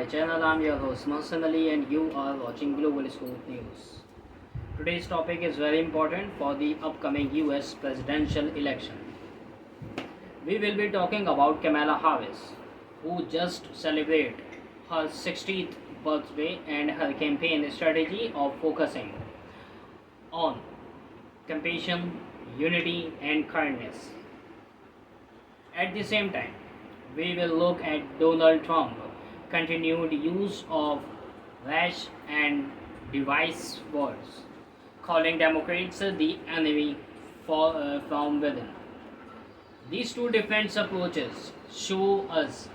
channel. I'm your host Mohsen Ali and you are watching Global Scoop News. Today's topic is very important for the upcoming US presidential election. We will be talking about Kamala Harris, who just celebrated her 60th birthday and her campaign strategy of focusing on compassion, unity and kindness. At the same time, we will look at Donald Trump continued use of rash and divisive words, calling Democrats the enemy from within. These two different approaches show us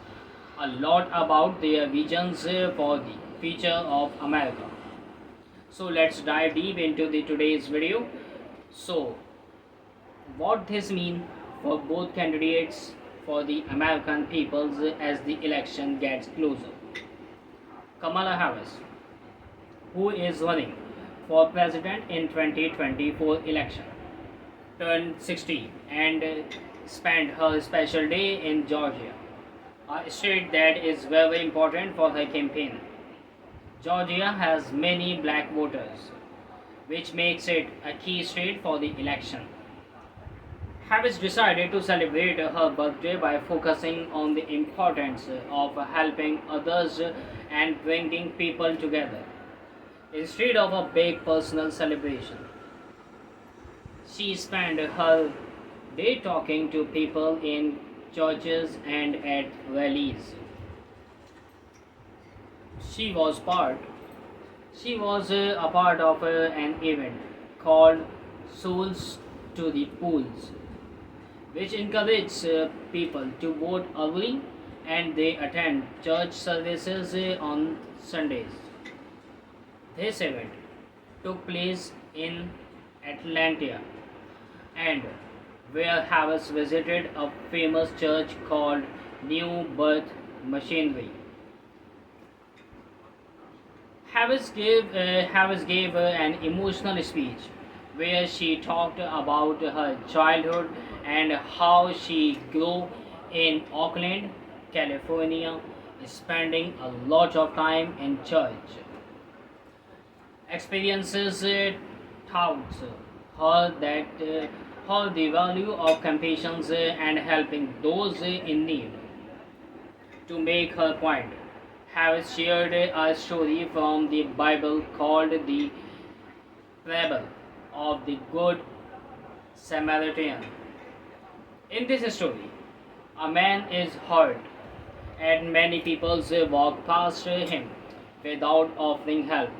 a lot about their visions for the future of America. So let's dive deep into the today's video. So what this mean for both candidates for the American peoples as the election gets closer. Kamala Harris, who is running for president in 2024 election, turned 60 and spent her special day in Georgia, a state that is very important for her campaign. Georgia has many black voters, which makes it a key state for the election. Harris decided to celebrate her birthday by focusing on the importance of helping others and bringing people together. Instead of a big personal celebration, she spent her day talking to people in churches and at rallies. She was part she was a part of an event called Souls to the Pools, which encourages people to vote early and they attend church services on Sundays. This event took place in Atlanta and where Harris visited a famous church called New Birth Machinery. Harris gave an emotional speech where she talked about her childhood and how she grew in Oakland, California, spending a lot of time in church. Experiences taught her that her the value of compassion and helping those in need. To make her point, Harris shared a story from the Bible called the parable of the Good Samaritan. In this story, a man is hurt, and many people walk past him without offering help.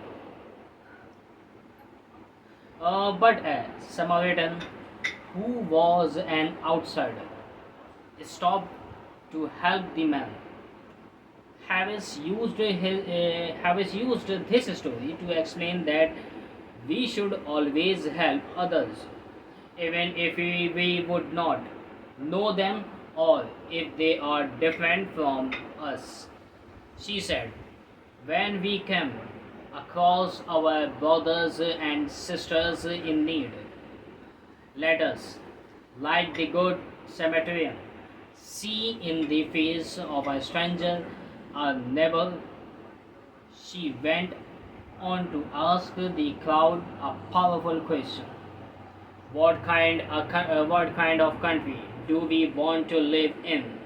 But a Samaritan, who was an outsider, stopped to help the man. Harris used this story to explain that we should always help others, even if we would not know them or if they are different from us. She said, when we come across our brothers and sisters in need, let us, like the Good Samaritan, see in the face of a stranger a neighbor. She went on to ask the crowd a powerful question. What kind of country do we want to live in?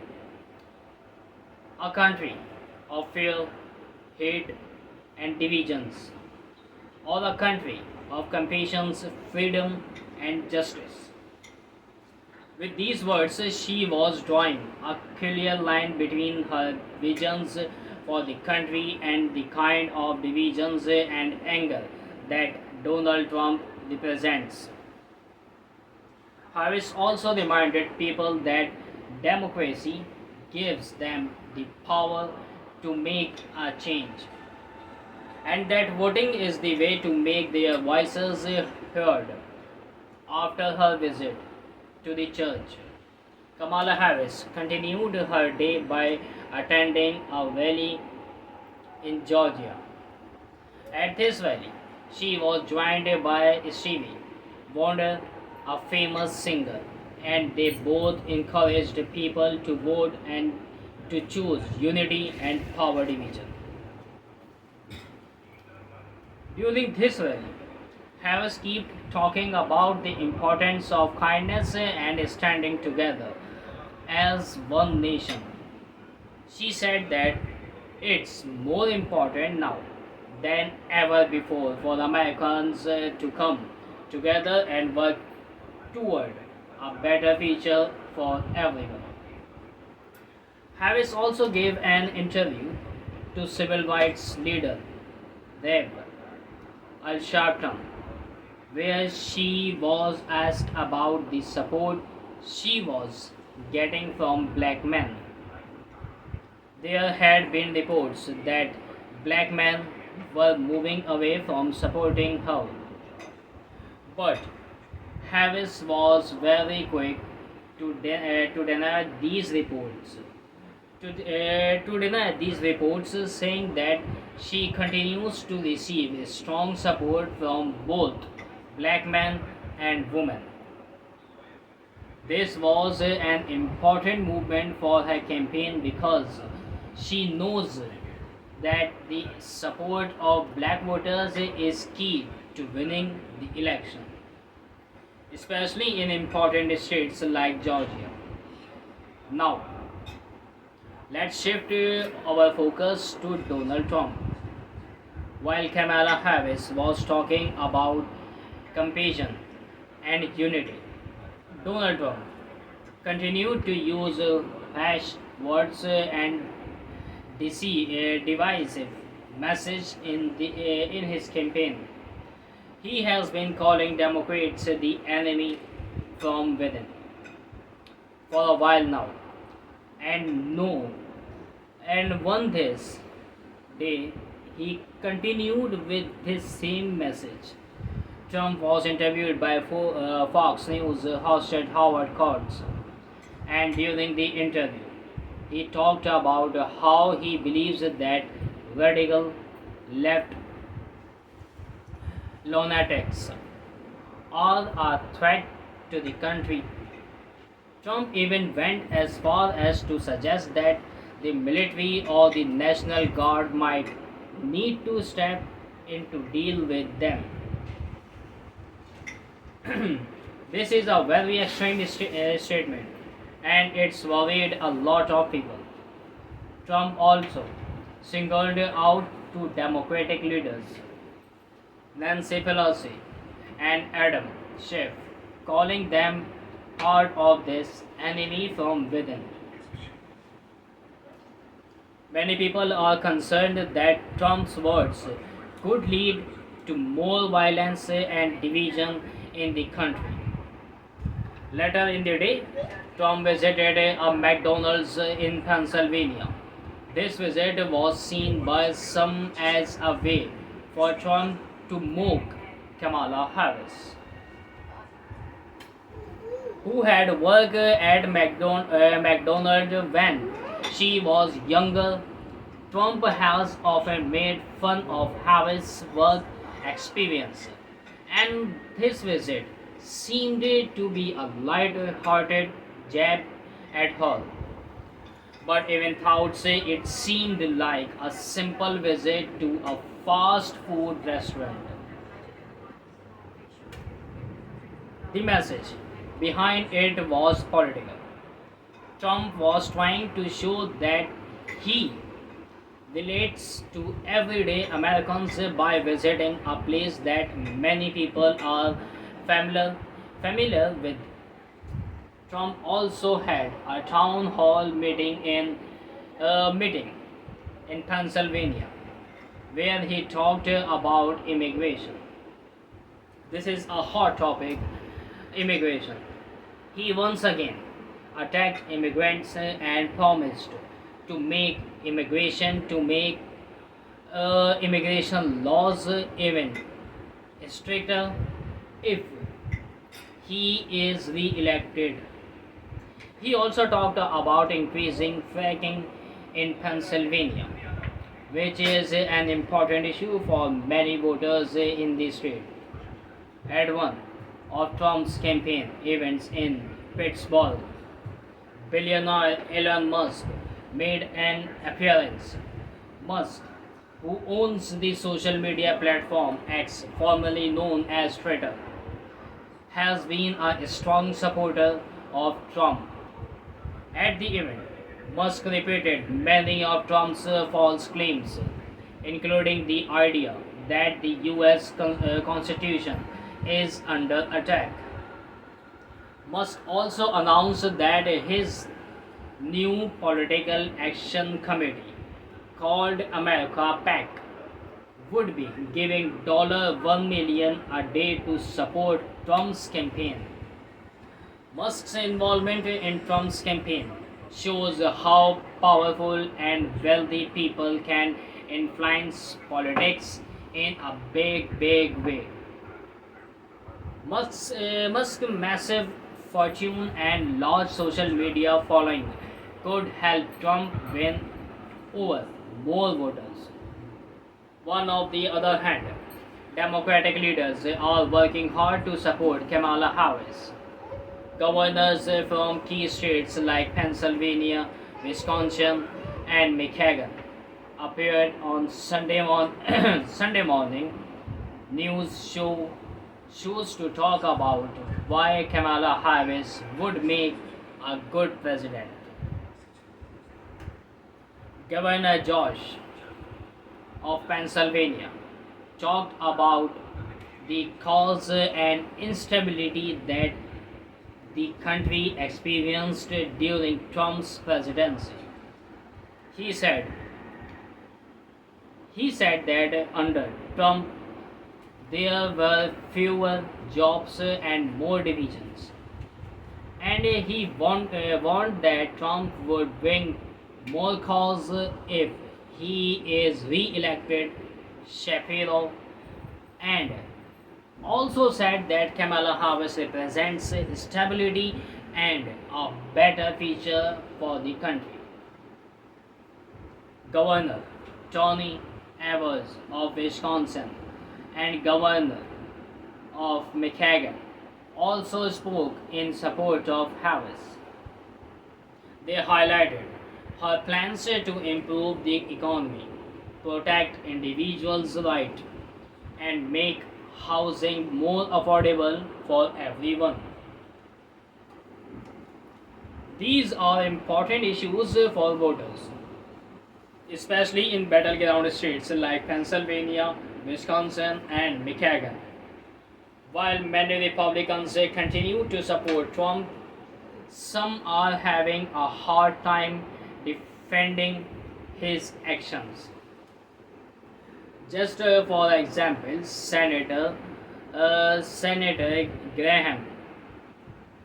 A country of fear, hate, and divisions, or a country of compassion, freedom, and justice? With these words, she was drawing a clear line between her visions for the country and the kind of divisions and anger that Donald Trump represents. Harris also reminded people that democracy gives them the power to make a change, and that voting is the way to make their voices heard. After her visit to the church, Kamala Harris continued her day by attending a rally in Georgia. At this rally, she was joined by Stevie Wonder, a famous singer, and they both encouraged people to vote and to choose unity and power division. During this rally, Harris kept talking about the importance of kindness and standing together as one nation. She said that it's more important now than ever before for Americans to come together and work toward a better future for everyone. Harris also gave an interview to civil rights leader Rev. Al Sharpton, where she was asked about the support she was getting from black men. There had been reports that black men were moving away from supporting her, but Harris was very quick to deny these reports. To deny these reports, saying that she continues to receive strong support from both black men and women. This was an important movement for her campaign because she knows that the support of black voters is key to winning the election, especially in important states like Georgia. Now, let's shift our focus to Donald Trump. While Kamala Harris was talking about compassion and unity, Donald Trump continued to use harsh words and divisive message in his campaign. He has been calling Democrats the enemy from within for a while now, and no, and one this day he continued with this same message. Trump was interviewed by Fox News host Howard Kurtz, and during the interview, he talked about how he believes that radical left lunatics are a threat to the country. Trump even went as far as to suggest that the military or the National Guard might need to step in to deal with them. This is a very extreme statement, and it's worried a lot of people. Trump also singled out two Democratic leaders, Nancy Pelosi and Adam Schiff, calling them part of this enemy from within. Many people are concerned that Trump's words could lead to more violence and division in the country. Later in the day, Trump visited a McDonald's in Pennsylvania. This visit was seen by some as a way for Trump to mock Kamala Harris, who had worked at McDonald's when she was younger. Trump has often made fun of Harris' work experience, and this visit seemed to be a light-hearted jab at her. But even thought it seemed like a simple visit to a fast food restaurant. The message behind it was political. Trump was trying to show that he relates to everyday Americans by visiting a place that many people are familiar with. Trump also had a town hall meeting in Pennsylvania, where he talked about immigration. This is a hot topic, immigration. He once again attacked immigrants and promised to make immigration laws even stricter if he is re-elected. He also talked about increasing fracking in Pennsylvania, which is an important issue for many voters in the state. At one of Trump's campaign events in Pittsburgh, billionaire Elon Musk made an appearance. Musk who owns the social media platform X, formerly known as Twitter, has been a strong supporter of Trump. At the event, Musk repeated many of Trump's false claims, including the idea that the US Constitution is under attack. Musk also announced that his new political action committee, called America PAC, would be giving $1 million a day to support Trump's campaign. Musk's involvement in Trump's campaign shows how powerful and wealthy people can influence politics in a big way. Musk's massive fortune and large social media following could help Trump win over more voters. On the other hand, Democratic leaders are working hard to support Kamala Harris. Governors from key states like Pennsylvania, Wisconsin, and Michigan appeared on Sunday morning news shows to talk about why Kamala Harris would make a good president. Governor Josh of Pennsylvania talked about the cause and instability that the country experienced during Trump's presidency. He said he said that under Trump there were fewer jobs and more divisions. And he warned that Trump would win more calls if he is re-elected. Shapiro and also said that Kamala Harris represents stability and a better future for the country. Governor Tony Evers of Wisconsin and Governor of Michigan also spoke in support of Harris. They highlighted her plans to improve the economy, protect individuals' rights, and make housing more affordable for everyone. These are important issues for voters, especially in battleground states like Pennsylvania, Wisconsin, and Michigan. While many Republicans continue to support Trump, some are having a hard time defending his actions. Just for example, Senator Graham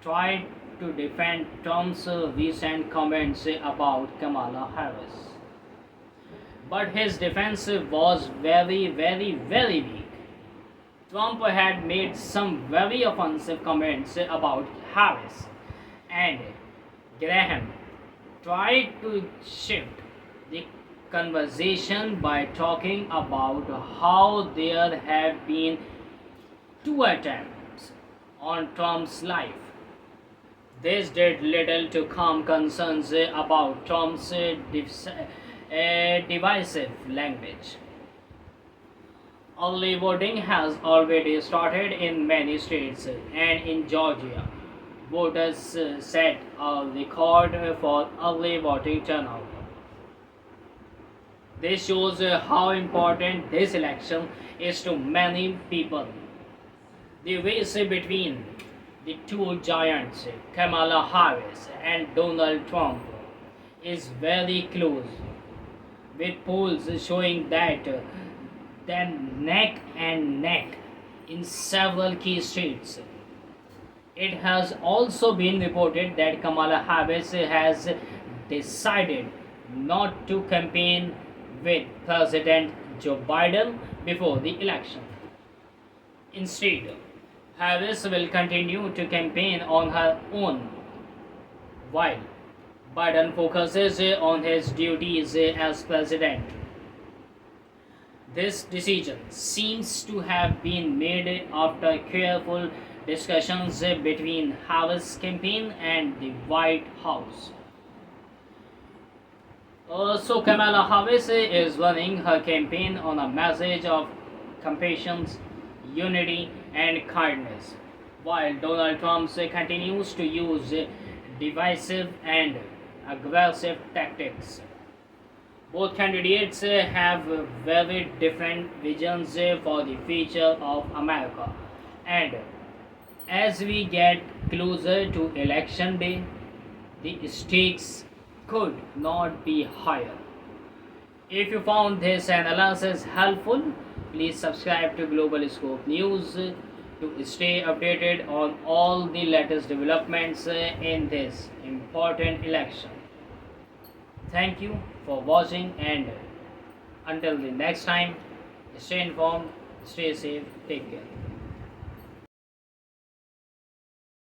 tried to defend Trump's recent comments about Kamala Harris. But his defense was very weak. Trump had made some very offensive comments about Harris, and Graham tried to shift the conversation by talking about how there have been two attempts on Trump's life. This did little to calm concerns about Trump's divisive language. Early voting has already started in many states, and in Georgia, voters set a record for early voting turnout. This shows how important this election is to many people. The race between the two giants, Kamala Harris and Donald Trump, is very close, with polls showing that them neck and neck in several key states. It has also been reported that Kamala Harris has decided not to campaign with President Joe Biden before the election. Instead, Harris will continue to campaign on her own, while Biden focuses on his duties as president. This decision seems to have been made after careful discussions between Harris' campaign and the White House. So Kamala Harris is running her campaign on a message of compassion, unity, and kindness, while Donald Trump continues to use divisive and aggressive tactics. Both candidates have very different visions for the future of America, and as we get closer to election day, the stakes could not be higher. If you found this analysis helpful, please subscribe to Global Scope News to stay updated on all the latest developments in this important election. Thank you for watching, and until the next time, stay informed, stay safe, take care.